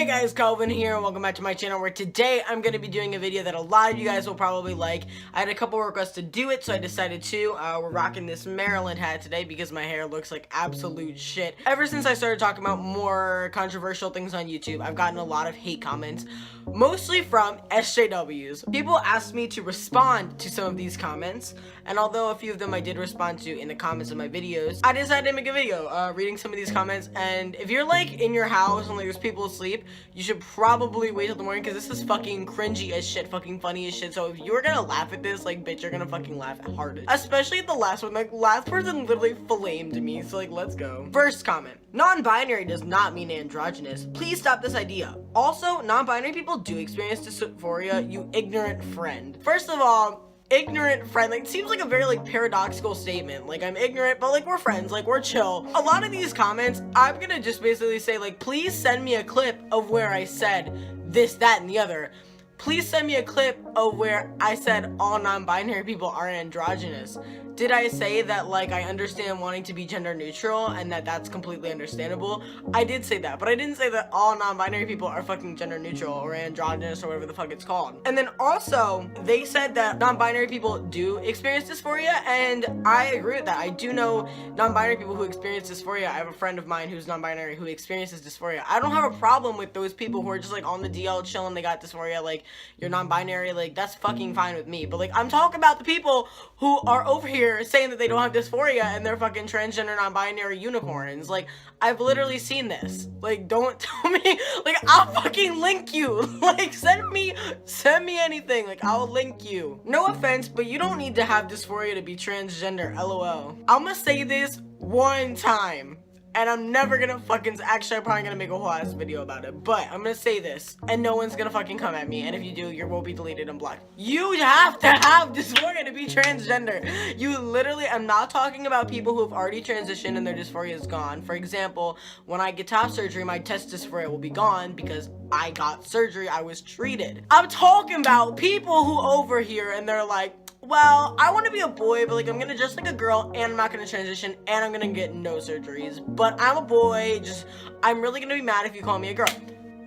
Hey guys, Calvin here, and welcome back to my channel, where today I'm going to be doing a video that a lot of you guys will probably like. I had a couple requests to do it, so I decided to. We're rocking this Maryland hat today because my hair looks like absolute shit. Ever since I started talking about more controversial things on YouTube, I've gotten a lot of hate comments, mostly from SJWs. People asked me to respond to some of these comments, and although a few of them I did respond to in the comments of my videos, I decided to make a video reading some of these comments. And if you're like in your house and like there's people asleep, you should probably wait till the morning, because this is fucking cringy as shit, fucking funny as shit. So if you're gonna laugh at this, like, bitch, you're gonna fucking laugh hardest. Especially at the last one. Like, last person literally flamed me, so like, let's go. First comment: non-binary does not mean androgynous. Please stop this idea. Also, non-binary people do experience dysphoria, you ignorant friend. First of all, ignorant friend, like, it seems like a very like paradoxical statement. Like, I'm ignorant, but like we're friends, like we're chill. A lot of these comments, I'm gonna just basically say, like, please send me a clip of where I said this, that, and the other. Please send me a clip of where I said all non-binary people are androgynous. Did I say that, like, I understand wanting to be gender neutral and that that's completely understandable? I did say that, but I didn't say that all non-binary people are fucking gender neutral or androgynous or whatever the fuck it's called. And then also, they said that non-binary people do experience dysphoria, and I agree with that. I do know non-binary people who experience dysphoria. I have a friend of mine who's non-binary who experiences dysphoria. I don't have a problem with those people who are just like on the DL chilling, they got dysphoria, like, you're non-binary, like, that's fucking fine with me. But like, I'm talking about the people who are over here saying that they don't have dysphoria and they're fucking transgender non-binary unicorns. Like, I've literally seen this. Like, don't tell me, like, I'll fucking link you. Like, send me anything, like, I'll link you. No offense, but you don't need to have dysphoria to be transgender, LOL. I'm gonna say this one time, and I'm never gonna fucking, actually I'm probably gonna make a whole ass video about it, but I'm gonna say this, and no one's gonna fucking come at me, and if you do, you will be deleted and blocked. You have to have dysphoria to be transgender. You literally, I'm not talking about people who have already transitioned and their dysphoria is gone. For example, when I get top surgery, my test dysphoria will be gone because I got surgery, I was treated. I'm talking about people who over here and they're like, well, I want to be a boy, but like, I'm gonna dress like a girl, and I'm not gonna transition, and I'm gonna get no surgeries, but I'm a boy, just, I'm really gonna be mad if you call me a girl.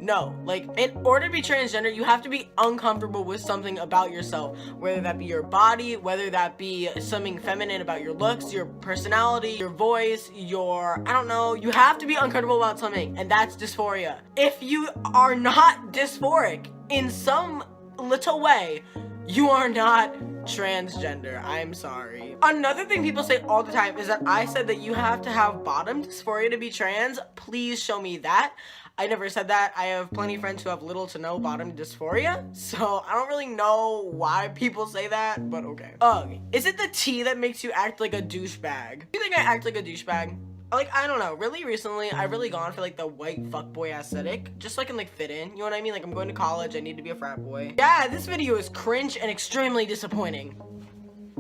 No, like, in order to be transgender, you have to be uncomfortable with something about yourself, whether that be your body, whether that be something feminine about your looks, your personality, your voice, your, I don't know, you have to be uncomfortable about something, and that's dysphoria. If you are not dysphoric in some little way, you are not transgender. I'm sorry. Another thing people say all the time is that I said that you have to have bottom dysphoria to be trans. Please show me that. I never said that. I have plenty of friends who have little to no bottom dysphoria, so I don't really know why people say that, but okay. Ugh. Is it the tea that makes you act like a douchebag? Do you think I act like a douchebag? Like, I don't know, really recently, I've really gone for, like, the white fuckboy aesthetic, just so I can, like, fit in, you know what I mean? Like, I'm going to college, I need to be a frat boy. Yeah, this video is cringe and extremely disappointing.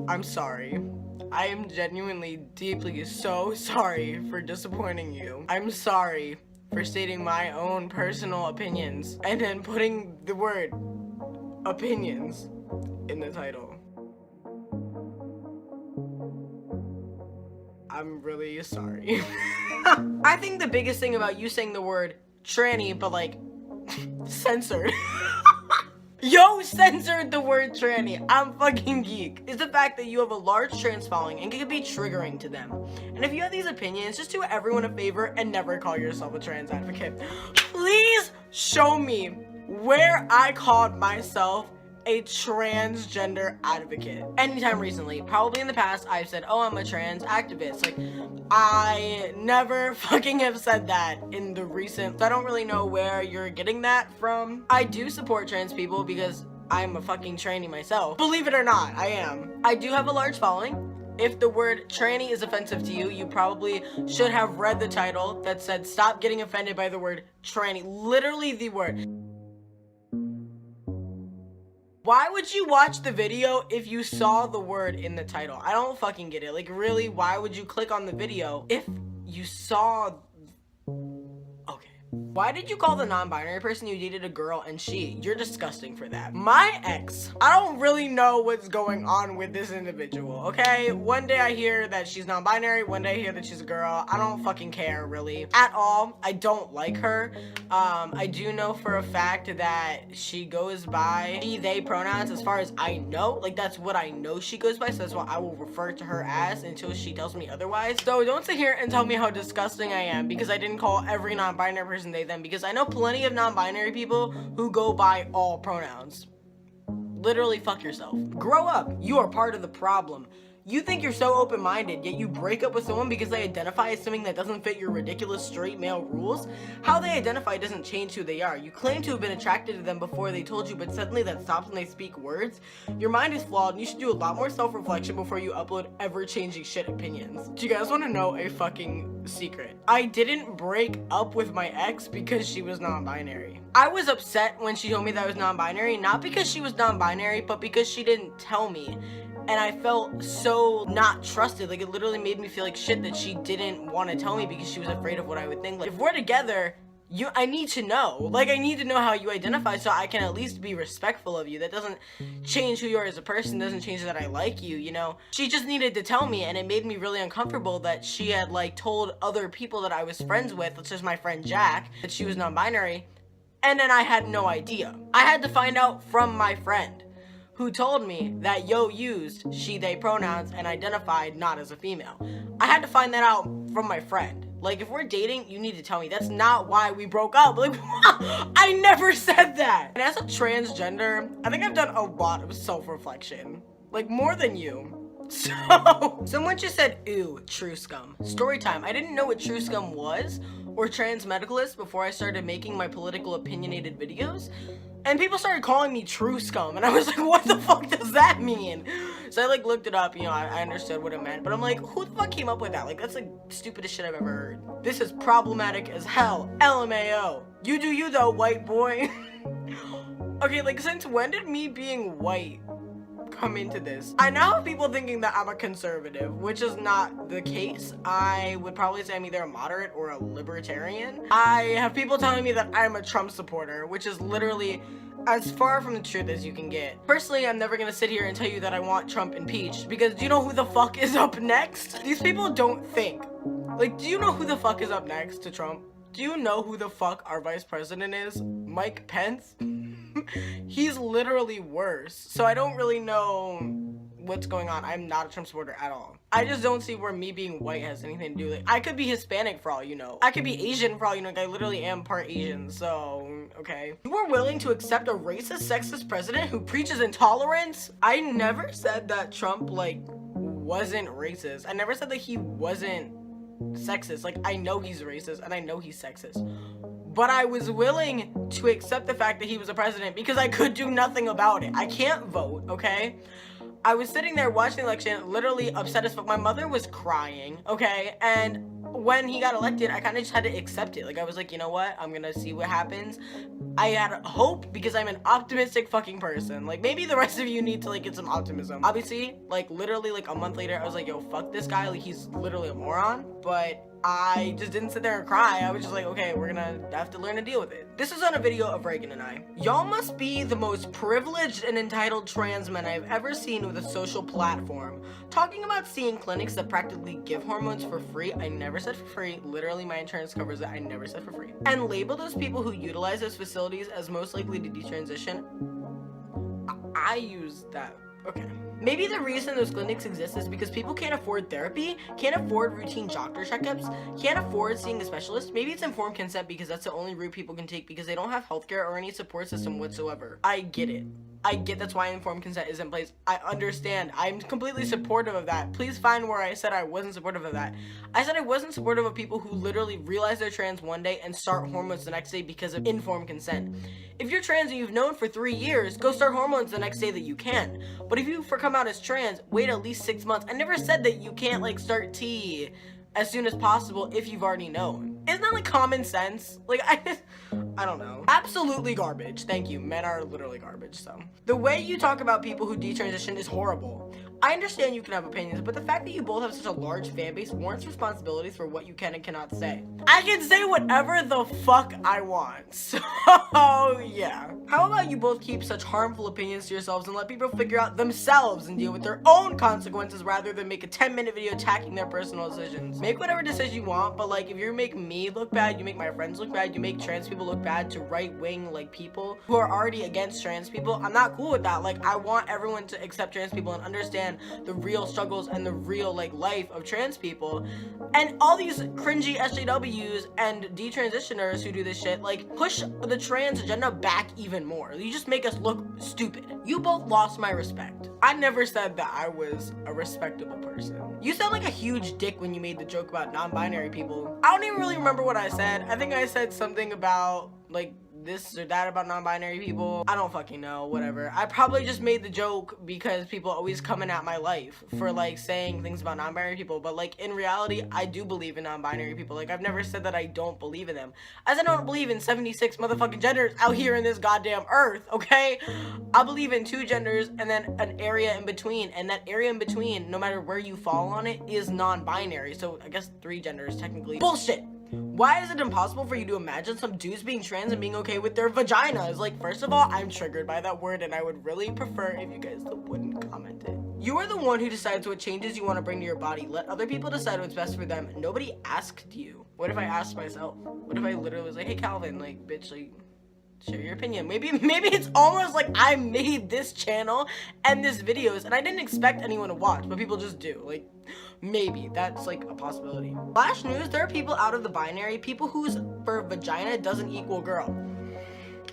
I'm sorry. I am genuinely, deeply so sorry for disappointing you. I'm sorry for stating my own personal opinions, and then putting the word opinions in the title. I'm really sorry. I think the biggest thing about you saying the word tranny, but like, censored. Yo, censored the word tranny. I'm fucking geek. Is the fact that you have a large trans following and it could be triggering to them. And if you have these opinions, just do everyone a favor and never call yourself a trans advocate. Please show me where I called myself a transgender advocate anytime recently. Probably in the past I've said, oh, I'm a trans activist. Like, I never fucking have said that in the recent, so I don't really know where you're getting that from. I do support trans people because I'm a fucking tranny myself. Believe it or not, I am. I do have a large following. If the word tranny is offensive to you, you probably should have read the title that said, stop getting offended by the word tranny. Literally the word. Why would you watch the video if you saw the word in the title? I don't fucking get it. Like, really, why would you click on the video if you saw... Okay. Why did you call the non-binary person you dated a girl and she? You're disgusting for that. My ex, I don't really know what's going on with this individual, okay? One day I hear that she's non-binary, one day I hear that she's a girl. I don't fucking care, really, at all. I don't like her. I do know for a fact that she goes by she, they pronouns as far as I know. Like, that's what I know she goes by, so that's what I will refer to her as until she tells me otherwise. So don't sit here and tell me how disgusting I am because I didn't call every non-binary person they, them, because I know plenty of non-binary people who go by all pronouns. Literally, fuck yourself. Grow up. You are part of the problem. You think you're so open-minded, yet you break up with someone because they identify as something that doesn't fit your ridiculous straight male rules? How they identify doesn't change who they are. You claim to have been attracted to them before they told you, but suddenly that stops when they speak words? Your mind is flawed, and you should do a lot more self-reflection before you upload ever-changing shit opinions. Do you guys want to know a fucking secret? I didn't break up with my ex because she was non-binary. I was upset when she told me that I was non-binary, not because she was non-binary, but because she didn't tell me. And I felt so not trusted. Like, it literally made me feel like shit that she didn't want to tell me because she was afraid of what I would think. Like, if we're together, I need to know. Like, I need to know how you identify so I can at least be respectful of you. That doesn't change who you are as a person, doesn't change that I like you, you know? She just needed to tell me, and it made me really uncomfortable that she had, like, told other people that I was friends with, such as my friend Jack, that she was non-binary, and then I had no idea. I had to find out from my friend, who told me that yo used she, they pronouns and identified not as a female. I had to find that out from my friend. Like, if we're dating, you need to tell me. That's not why we broke up. Like, I never said that. And as a transgender, I think I've done a lot of self-reflection. Like, more than you. So, someone just said, ooh, true scum. Story time. I didn't know what true scum was or trans medicalist before I started making my political opinionated videos. And people started calling me true scum, and I was like, what the fuck does that mean? So I, like, looked it up, you know, I understood what it meant, but I'm like, who the fuck came up with that? Like, that's, like, stupidest shit I've ever heard. This is problematic as hell. LMAO. You do you, though, white boy. Okay, like, since when did me being white come into this? I now have people thinking that I'm a conservative, which is not the case. I would probably say I'm either a moderate or a libertarian. I have people telling me that I'm a Trump supporter, which is literally as far from the truth as you can get. Personally, I'm never gonna sit here and tell you that I want Trump impeached, because do you know who the fuck is up next? These people don't think. Like, do you know who the fuck is up next to Trump? Do you know who the fuck our vice president is? Mike Pence? He's literally worse. So I don't really know what's going on. I'm not a Trump supporter at all. I just don't see where me being white has anything to do with it. I could be Hispanic for all you know. I could be Asian for all you know. Like, I literally am part Asian, so okay. You are willing to accept a racist, sexist president who preaches intolerance? I never said that Trump, like, wasn't racist. I never said that he wasn't sexist. Like, I know he's racist and I know he's sexist, but I was willing to accept the fact that he was a president because I could do nothing about it. I can't vote, okay? I was sitting there watching the election, literally upset as fuck. My mother was crying, okay? And when he got elected, I kind of just had to accept it. Like, I was like, you know what? I'm gonna see what happens. I had hope because I'm an optimistic fucking person. Like, maybe the rest of you need to, like, get some optimism. Obviously, like, literally, like, a month later, I was like, yo, fuck this guy. Like, he's literally a moron. But I just didn't sit there and cry. I was just like, okay, we're gonna have to learn to deal with it. This is on a video of Reagan and I. Y'all must be the most privileged and entitled trans men I've ever seen with a social platform. Talking about seeing clinics that practically give hormones for free. I never said for free. Literally, my insurance covers it. I never said for free. And label those people who utilize those facilities as most likely to detransition. I use that. Okay. Maybe the reason those clinics exist is because people can't afford therapy, can't afford routine doctor checkups, can't afford seeing a specialist. Maybe it's informed consent because that's the only route people can take because they don't have healthcare or any support system whatsoever. I get it. I get that's why informed consent is in place. I understand. I'm completely supportive of that. Please find where I said I wasn't supportive of that. I said I wasn't supportive of people who literally realize they're trans one day and start hormones the next day because of informed consent. If you're trans and you've known for 3 years, go start hormones the next day that you can. But if you come out as trans, wait at least 6 months. I never said that you can't, like, start T as soon as possible if you've already known. Isn't that, like, common sense? Like, I don't know. Absolutely garbage. Thank you. Men are literally garbage, so. The way you talk about people who detransition is horrible. I understand you can have opinions, but the fact that you both have such a large fan base warrants responsibilities for what you can and cannot say. I can say whatever the fuck I want, so yeah. How about you both keep such harmful opinions to yourselves and let people figure out themselves and deal with their own consequences rather than make a 10-minute video attacking their personal decisions. Make whatever decision you want, but like if you make me look bad, you make my friends look bad, you make trans people look bad to right-wing like people who are already against trans people, I'm not cool with that. Like I want everyone to accept trans people and understand the real struggles and the real like life of trans people. And all these cringy SJWs and detransitioners who do this shit like push the trans agenda back even more. You just make us look stupid. You both lost my respect. I never said that I was a respectable person. You sound like a huge dick when you made the joke about non-binary people. I don't even really remember what I said. I think I said something about like this or that about non-binary people. I don't fucking know, whatever. I probably just made the joke because people always coming at my life for like saying things about non-binary people, but like in reality, I do believe in non-binary people. Like I've never said that I don't believe in them. As I don't believe in 76 motherfucking genders out here in this goddamn earth, okay? I believe in 2 genders and then an area in between, and that area in between, no matter where you fall on it, is non-binary. So I guess 3 genders technically. Bullshit! Why is it impossible for you to imagine some dudes being trans and being okay with their vaginas? Like, first of all, I'm triggered by that word and I would really prefer if you guys wouldn't comment it. You are the one who decides what changes you want to bring to your body. Let other people decide what's best for them. Nobody asked you. What if I asked myself? What if I literally was like, hey Calvin, like, bitch, like, share your opinion. Maybe it's almost like I made this channel and this videos and I didn't expect anyone to watch, but people just do. Like, maybe that's like a possibility. Flash news, there are people out of the binary, people whose for vagina doesn't equal girl.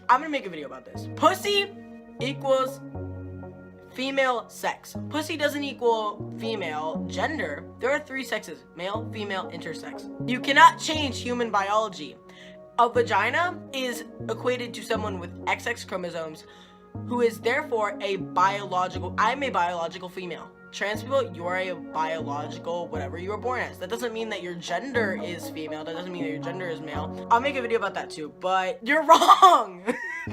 I'm gonna make a video about this. Pussy equals female sex. Pussy doesn't equal female gender. There are 3 sexes: male, female, intersex. You cannot change human biology. A vagina is equated to someone with XX chromosomes who is therefore a biological, I'm a biological female. Trans people, you are a biological whatever you were born as. That doesn't mean that your gender is female. That doesn't mean that your gender is male. I'll make a video about that too, but you're wrong.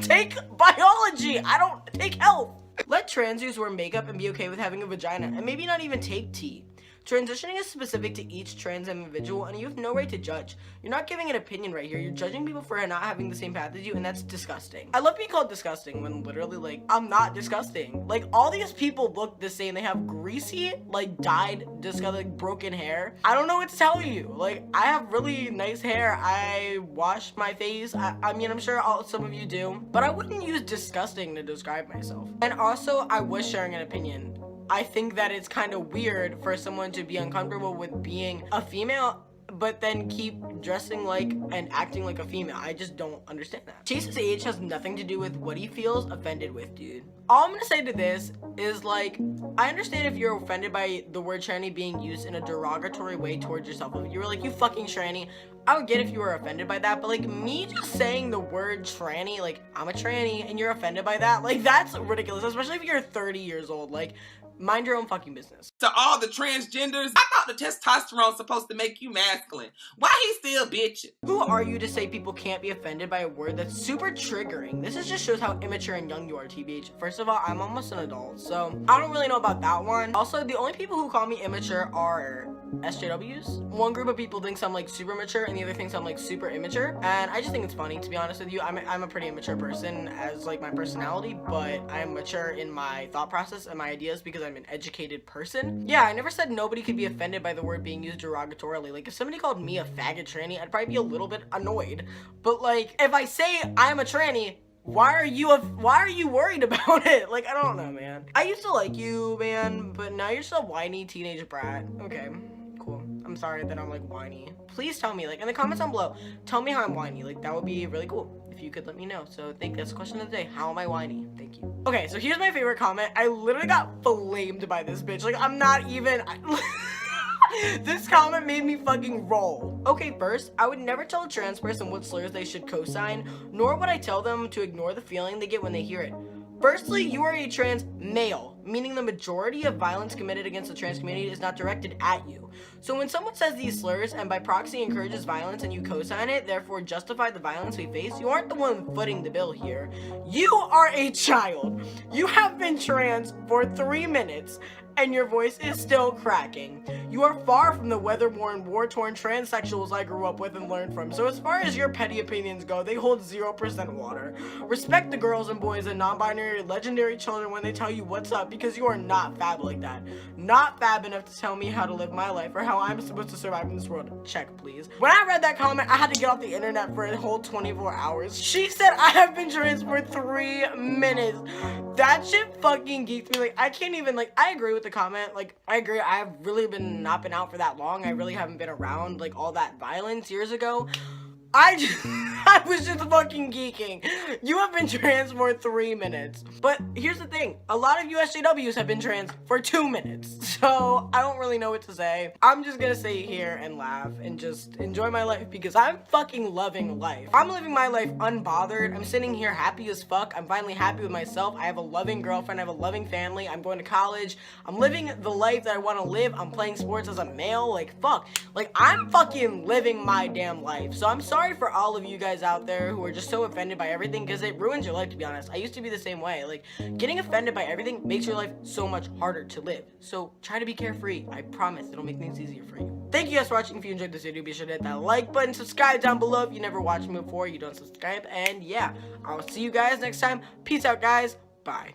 Take biology. I don't take health. Let trans dudes wear makeup and be okay with having a vagina and maybe not even take tea. Transitioning is specific to each trans individual and you have no right to judge. You're not giving an opinion right here. You're judging people for not having the same path as you, and that's disgusting. I love being called disgusting when literally like, I'm not disgusting. Like all these people look the same. They have greasy, like dyed, disgusting, like broken hair. I don't know what to tell you. Like I have really nice hair. I wash my face. I mean, I'm sure some of you do, but I wouldn't use disgusting to describe myself. And also I was sharing an opinion. I think that it's kind of weird for someone to be uncomfortable with being a female but then keep dressing like and acting like a female. I just don't understand that. Chase's age has nothing to do with what he feels offended with, dude. All I'm gonna say to this is like, I understand if you're offended by the word tranny being used in a derogatory way towards yourself. If you were like, you fucking tranny, I would get if you were offended by that, but like me just saying the word tranny, like I'm a tranny and you're offended by that, like that's ridiculous, especially if you're 30 years old. Like, mind your own fucking business. To all the transgenders, I thought the testosterone's supposed to make you masculine. Why he still bitching? Who are you to say people can't be offended by a word that's super triggering? This just shows how immature and young you are, TBH. First of all, I'm almost an adult, so I don't really know about that one. Also, the only people who call me immature are SJWs. One group of people thinks I'm like super mature and the other thinks I'm like super immature, and I just think it's funny, to be honest with you. I'm a pretty immature person as like my personality, but I'm mature in my thought process and my ideas because I'm an educated person. Yeah, I never said nobody could be offended by the word being used derogatorily. Like if somebody called me a faggot tranny, I'd probably be a little bit annoyed, but like if I say I'm a tranny, why are you worried about it? Like, I don't know, man. I used to like you, man, but now you're still a whiny teenage brat. Okay, cool. I'm sorry that I'm like whiny. Please tell me, like in the comments down below, tell me how I'm whiny. Like that would be really cool if you could let me know. So I think that's the question of the day. How am I whiny? Thank you. Okay, so here's my favorite comment. I literally got flamed by this bitch. Like I'm not even this comment made me fucking roll. Okay, first, I would never tell a trans person what slurs they should co-sign, nor would I tell them to ignore the feeling they get when they hear it. Firstly, you are a trans male. meaning the majority of violence committed against the trans community is not directed at you. So when someone says these slurs and by proxy encourages violence and you co-sign it, therefore justify the violence we face, you aren't the one footing the bill here. You are a child. You have been trans for 3 minutes and your voice is still cracking. You are far from the weather-worn, war-torn transsexuals I grew up with and learned from, so as far as your petty opinions go, they hold 0% water. Respect the girls and boys and non-binary legendary children when they tell you what's up, because you are not fab like that. Not fab enough to tell me how to live my life or how I'm supposed to survive in this world. Check, please. When I read that comment, I had to get off the internet for a whole 24 hours. She said I have been trans for 3 minutes. That shit fucking geeked me. Like, I can't even, like, I agree with the comment. Like, I agree. I've really not been out for that long. I really haven't been around, like, all that violence years ago. I was just fucking geeking. You have been trans for 3 minutes. But here's the thing. A lot of USJWs have been trans for 2 minutes. So I don't really know what to say. I'm just gonna sit here and laugh and just enjoy my life because I'm fucking loving life. I'm living my life unbothered. I'm sitting here happy as fuck. I'm finally happy with myself. I have a loving girlfriend. I have a loving family. I'm going to college. I'm living the life that I want to live. I'm playing sports as a male. Like, fuck. Like, I'm fucking living my damn life. So I'm sorry for all of you guys out there who are just so offended by everything because it ruins your life, to be honest. I used to be the same way. Like, getting offended by everything makes your life so much harder to live. So try to be carefree. I promise it'll make things easier for you. Thank you guys for watching. If you enjoyed this video, be sure to hit that like button, subscribe down below if you never watched me before, you don't subscribe, and yeah, I'll see you guys next time. Peace out, guys. Bye.